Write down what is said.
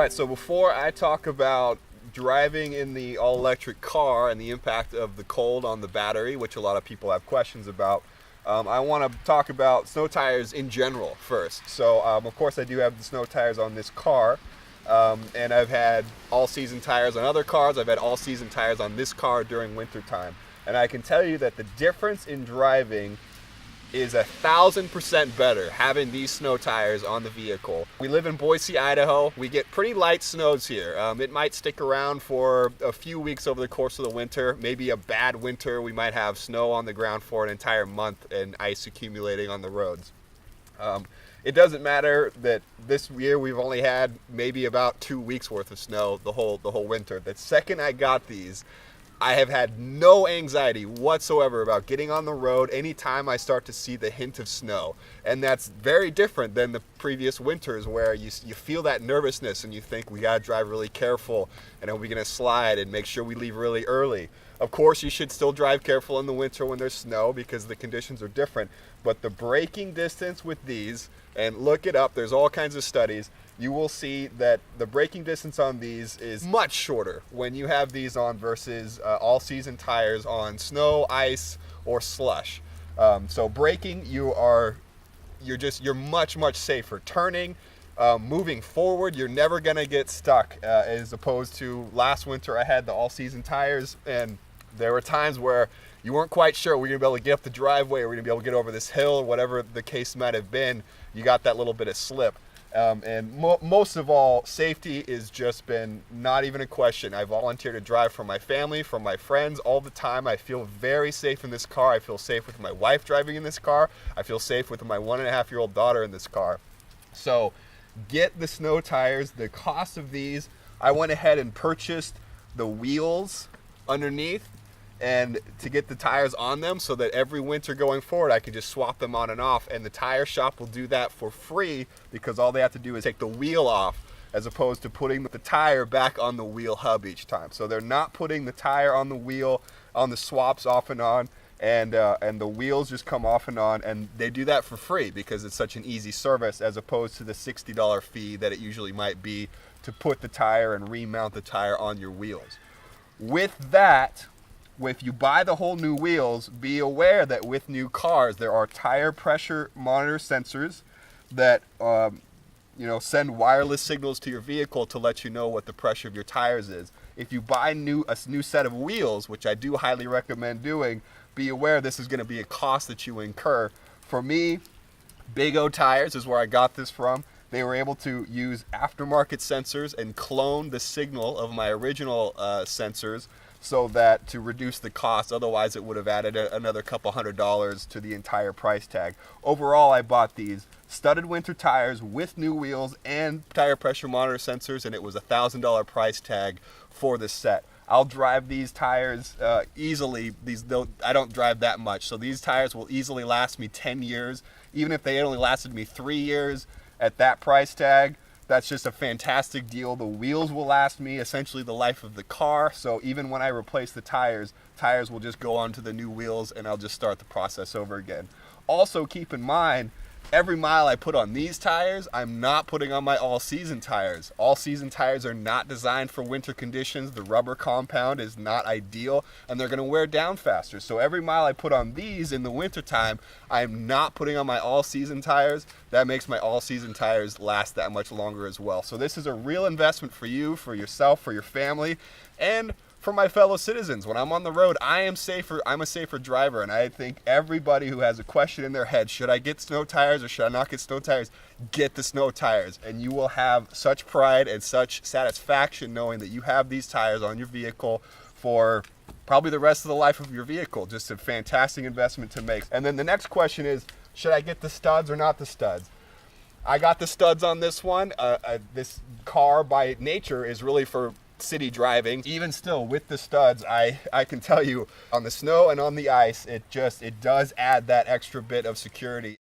right, so before I talk about driving in the all-electric car and the impact of the cold on the battery, which a lot of people have questions about, I want to talk about snow tires in general first. So, of course, I do have the snow tires on this car, and I've had all-season tires on other cars. I've had all-season tires on this car during winter time. And I can tell you that the difference in driving is 1,000% better having these snow tires on the vehicle. We live in Boise, Idaho. We get pretty light snows here. It might stick around for a few weeks over the course of the winter. Maybe a bad winter, we might have snow on the ground for an entire month and ice accumulating on the roads. It doesn't matter that this year we've only had maybe about 2 weeks worth of snow the whole winter. The second I got these, I have had no anxiety whatsoever about getting on the road anytime I start to see the hint of snow. And that's very different than the previous winters where you feel that nervousness and you think we gotta drive really careful and are we gonna slide and make sure we leave really early. Of course, you should still drive careful in the winter when there's snow because the conditions are different. But the braking distance with these, and look it up, there's all kinds of studies, you will see that the braking distance on these is much shorter when you have these on versus all-season tires on snow, ice, or slush. So braking, you're much safer. Turning, moving forward, you're never gonna get stuck. As opposed to last winter, I had the all-season tires, and there were times where you weren't quite sure we're gonna be able to get up the driveway, or we're gonna be able to get over this hill, or whatever the case might have been. You got that little bit of slip. And most of all, safety has just been not even a question. I volunteer to drive for my family, for my friends all the time. I feel very safe in this car. I feel safe with my wife driving in this car. I feel safe with my 1.5-year-old daughter in this car. So get the snow tires. The cost of these, I went ahead and purchased the wheels underneath and to get the tires on them so that every winter going forward I can just swap them on and off, and the tire shop will do that for free because all they have to do is take the wheel off as opposed to putting the tire back on the wheel hub each time. So they're not putting the tire on the wheel on the swaps off and on, and the wheels just come off and on, and they do that for free because it's such an easy service as opposed to the $60 fee that it usually might be to put the tire and remount the tire on your wheels. With that, if you buy the whole new wheels, be aware that with new cars, there are tire pressure monitor sensors that send wireless signals to your vehicle to let you know what the pressure of your tires is. If you buy a new set of wheels, which I do highly recommend doing, be aware this is going to be a cost that you incur. For me, Big O Tires is where I got this from. They were able to use aftermarket sensors and clone the signal of my original sensors so that to reduce the cost. Otherwise it would have added another couple $100 to the entire price tag. Overall, I bought these studded winter tires with new wheels and tire pressure monitor sensors, and it was $1,000 price tag for the set. I'll drive these tires easily. I don't drive that much, so these tires will easily last me 10 years. Even if they only lasted me 3 years at that price tag, that's just a fantastic deal. The wheels will last me essentially the life of the car. So even when I replace the tires will just go onto the new wheels and I'll just start the process over again. Also keep in mind, every mile I put on these tires, I'm not putting on my all-season tires. All-season tires are not designed for winter conditions. The rubber compound is not ideal, and they're going to wear down faster. So every mile I put on these in the wintertime, I'm not putting on my all-season tires. That makes my all-season tires last that much longer as well. So this is a real investment for you, for yourself, for your family, and for my fellow citizens. When I'm on the road, I'm a safer driver, and I think everybody who has a question in their head, should I get snow tires or should I not get snow tires, get the snow tires, and you will have such pride and such satisfaction knowing that you have these tires on your vehicle for probably the rest of the life of your vehicle. Just a fantastic investment to make. And then the next question is, should I get the studs or not the studs? I got the studs on this one. This car by nature is really for city driving. Even still with the studs, I can tell you on the snow and on the ice, it does add that extra bit of security.